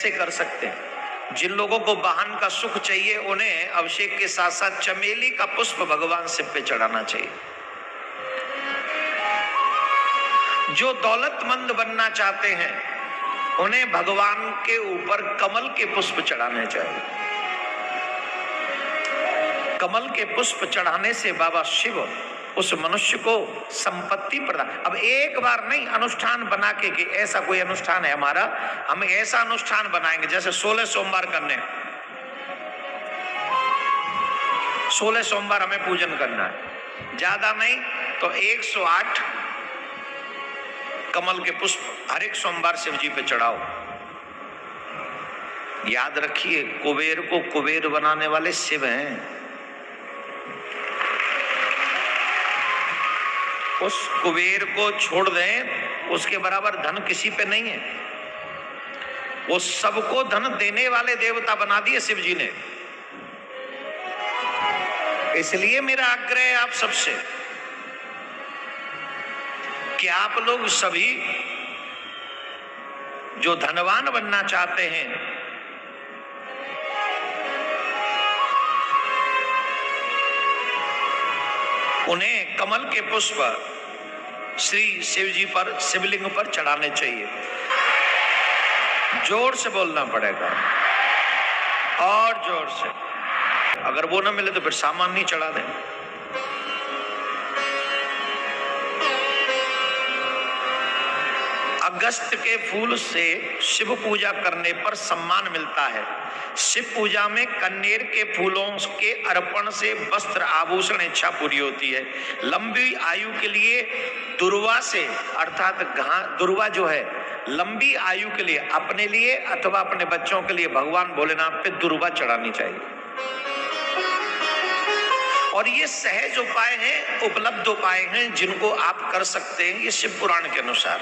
से कर सकते हैं। जिन लोगों को वाहन का सुख चाहिए उन्हें अभिषेक के साथ साथ चमेली का पुष्प भगवान शिव पे चढ़ाना चाहिए। जो दौलतमंद बनना चाहते हैं उन्हें भगवान के ऊपर कमल के पुष्प चढ़ाने चाहिए। कमल के पुष्प चढ़ाने से बाबा शिव उस मनुष्य को संपत्ति प्रदान। अब एक बार नहीं, अनुष्ठान बना के कि ऐसा कोई अनुष्ठान है हमारा, हम ऐसा अनुष्ठान बनाएंगे जैसे 16 सोमवार करने, 16 सोमवार हमें पूजन करना है, ज्यादा नहीं तो 108 कमल के पुष्प हर एक सोमवार शिव जी पे चढ़ाओ। याद रखिए, कुबेर को कुबेर बनाने वाले शिव हैं। उस कुबेर को छोड़ दें, उसके बराबर धन किसी पे नहीं है। वो सबको धन देने वाले देवता बना दिए शिव जी ने। इसलिए मेरा आग्रह है आप सबसे कि आप लोग सभी जो धनवान बनना चाहते हैं उन्हें कमल के पुष्प श्री शिव जी पर, शिवलिंग पर चढ़ाने चाहिए। जोर से बोलना पड़ेगा और जोर से। अगर वो ना मिले तो फिर सामान नहीं चढ़ा दें। अगस्त के फूल से शिव पूजा करने पर सम्मान मिलता है। शिव पूजा में कन्नेर के फूलों के अर्पण से वस्त्र आभूषण इच्छा पूरी होती है। लंबी आयु के लिए दुर्वा से, अर्थात दुर्वा जो है लंबी आयु के लिए, अपने लिए अथवा अपने बच्चों के लिए भगवान भोलेनाथ पे दुर्वा चढ़ानी चाहिए। और ये सहज उपाय हैं, उपलब्ध उपाय हैं जिनको आप कर सकते हैं। ये शिव पुराण के अनुसार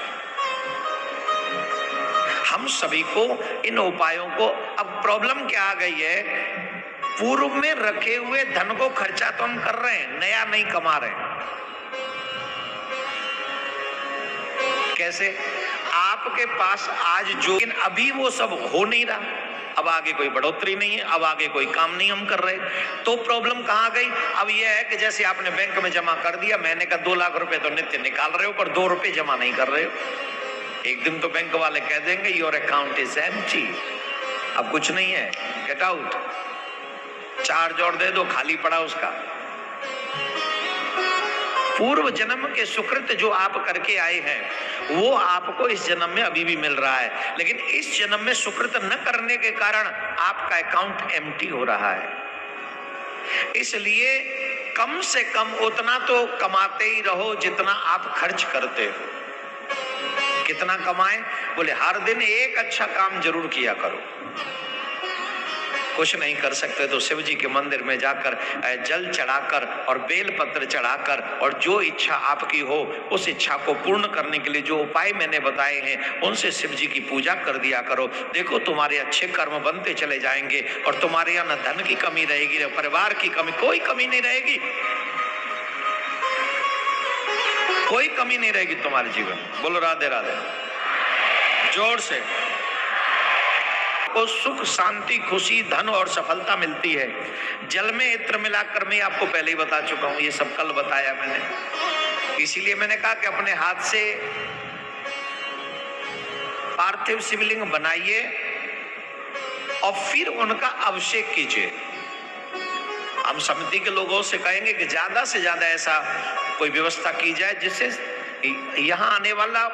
हम सभी को इन उपायों को, अब प्रॉब्लम क्या आ गई है, पूर्व में रखे हुए धन को खर्चा तो हम कर रहे हैं, नया नहीं कमा रहे हैं। कैसे? आपके पास आज जो, लेकिन अभी वो सब हो नहीं रहा। अब आगे कोई बढ़ोतरी नहीं है, अब आगे कोई काम नहीं हम कर रहे, तो प्रॉब्लम कहां गई? अब यह है कि जैसे आपने बैंक में जमा कर दिया, महीने का 2 लाख रुपए तो नित्य निकाल रहे हो पर 2 रुपए जमा नहीं कर रहे हो। एक दिन तो बैंक वाले कह देंगे योर अकाउंट इज एम्प्टी, अब कुछ नहीं है, गेट आउट। 4 जोड़ दे दो, खाली पड़ा उसका। पूर्व जन्म के सुकृत जो आप करके आए हैं वो आपको इस जन्म में अभी भी मिल रहा है, लेकिन इस जन्म में सुकृत न करने के कारण आपका अकाउंट एम्प्टी हो रहा है। इसलिए कम से कम उतना तो कमाते ही रहो जितना आप खर्च करते हो। कितना कमाएं? बोले हर दिन एक अच्छा काम जरूर किया करो। कुछ नहीं कर सकते तो शिव जी के मंदिर में जाकर जल चढ़ाकर और बेल पत्र चढ़ाकर और जो इच्छा आपकी हो उस इच्छा को पूर्ण करने के लिए जो उपाय मैंने बताए हैं उनसे शिव जी की पूजा कर दिया करो। देखो तुम्हारे अच्छे कर्म बनते चले जाएंगे और तुम्हारे यहाँ न धन की कमी रहेगी, न परिवार की कमी, कोई कमी नहीं रहेगी, कोई कमी नहीं रहेगी तुम्हारे जीवन। बोलो राधे राधे जोर से। को सुख, शांति, खुशी, धन और सफलता मिलती है। जल में इत्र मिलाकर, मैं आपको पहले ही बता चुका हूं, ये सब कल बताया मैंने। इसीलिए मैंने कहा कि अपने हाथ से पार्थिव शिवलिंग बनाइए और फिर उनका अभिषेक कीजिए। हम समिति के लोगों से कहेंगे कि ज्यादा से ज्यादा ऐसा कोई व्यवस्था की जाए जिससे यहाँ आने वाला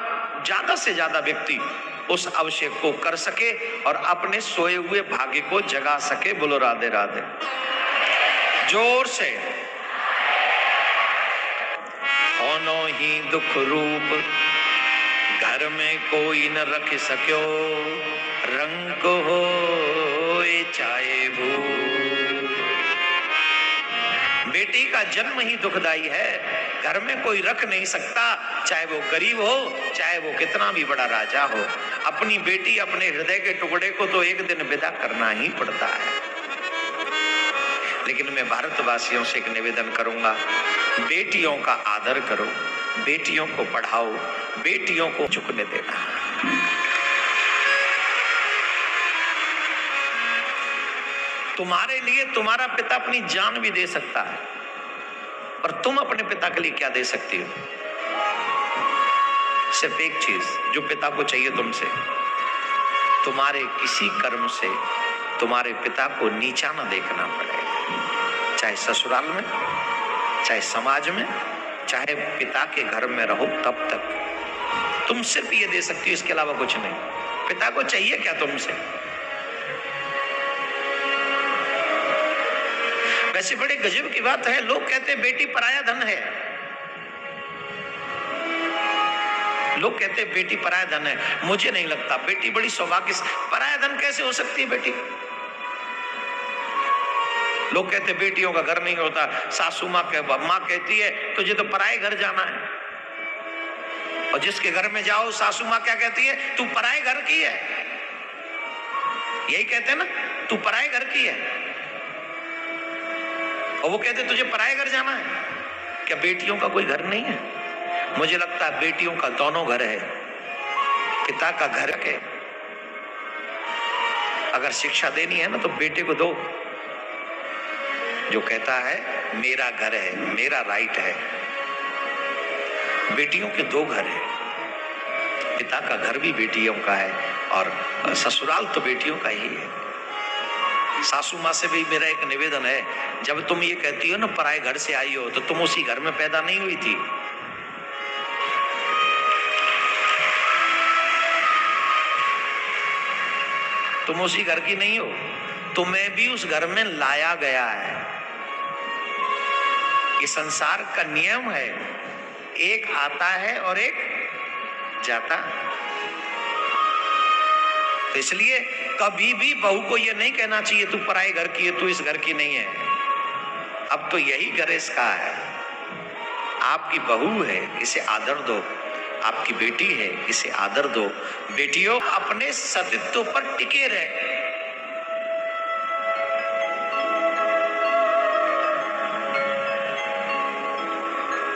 ज्यादा से ज्यादा व्यक्ति उस अभिषेक को कर सके और अपने सोए हुए भाग्य को जगा सके। बोलो राधे राधे जोर से। होनो ही दुख रूप घर में कोई न रख सक्यो, रंग हो चाहे भू। बेटी का जन्म ही दुखदाई है, घर में कोई रख नहीं सकता, चाहे वो गरीब हो चाहे वो कितना भी बड़ा राजा हो। अपनी बेटी, अपने हृदय के टुकड़े को तो एक दिन विदा करना ही पड़ता है। लेकिन मैं भारतवासियों से एक निवेदन करूंगा, बेटियों का आदर करो, बेटियों को पढ़ाओ, बेटियों को झुकने देना। तुम्हारे लिए तुम्हारा पिता अपनी जान भी दे सकता है, पर तुम अपने पिता के लिए क्या दे सकती हो? सिर्फ एक चीज जो पिता को चाहिए तुमसे, तुम्हारे किसी कर्म से तुम्हारे पिता को नीचा ना देखना पड़े, चाहे ससुराल में, चाहे समाज में, चाहे पिता के घर में रहो, तब तक तुम सिर्फ ये दे सकती हो, इसके अलावा कुछ नहीं। पिता को चाहिए क्या तुमसे? वैसे बड़े गजब की बात है, लोग कहते हैं बेटी पराया धन है, लोग कहते हैं बेटी पराया धन है। मुझे नहीं लगता, बेटी बड़ी सौभाग्य। पराया धन कैसे हो सकती है बेटी? लोग कहते हैं बेटियों का घर नहीं होता, सासू माँ कहती है तुझे तो पराए घर जाना है, और जिसके घर में जाओ सासू माँ क्या कहती है? तू पराए घर की है। यही कहते हैं ना, तू पराए घर की है, और वो कहते तुझे पराए घर जाना है। क्या बेटियों का कोई घर नहीं है? मुझे लगता है बेटियों का दोनों घर है, पिता का घर है। अगर शिक्षा देनी है ना तो बेटे को दो, जो कहता है मेरा घर है, मेरा राइट है। बेटियों के दो घर है, पिता का घर भी बेटियों का है, और ससुराल तो बेटियों का ही है। सासू माँ से भी मेरा एक निवेदन है, जब तुम ये कहती हो ना पराए घर से आई हो, तो तुम उसी घर में पैदा नहीं हुई थी। तुम उसी घर की नहीं हो, तुम्हें भी उस घर में लाया गया है। ये संसार का नियम है, एक आता है और एक जाता। तो इसलिए कभी भी बहू को ये नहीं कहना चाहिए तू पराए घर की है, तू इस घर की नहीं है। अब तो यही घर इसका है। आपकी बहू है, इसे आदर दो। आपकी बेटी है, इसे आदर दो। बेटियों, अपने सतीत्व पर टिके रहे।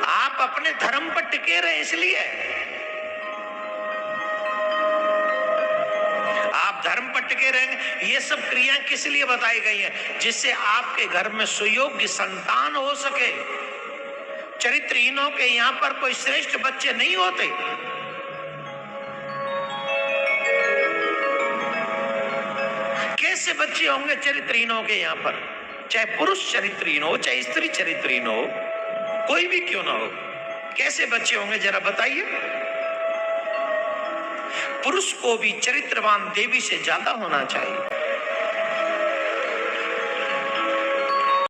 आप अपने धर्म पर टिके रहे, इसलिए आप धर्म पर टिके रहेंगे। ये सब क्रियाएं किस लिए बताई गई हैं? जिससे आपके घर में सुयोग्य संतान हो सके। चरित्रहीनों के यहाँ पर कोई श्रेष्ठ बच्चे नहीं होते। कैसे बच्चे होंगे चरित्रहीनों के यहाँ पर? चाहे पुरुष चरित्रहीन हो, चाहे स्त्री चरित्रहीन हो, कोई भी क्यों ना हो, कैसे बच्चे होंगे जरा बताइए। पुरुष को भी चरित्रवान देवी से ज्यादा होना चाहिए।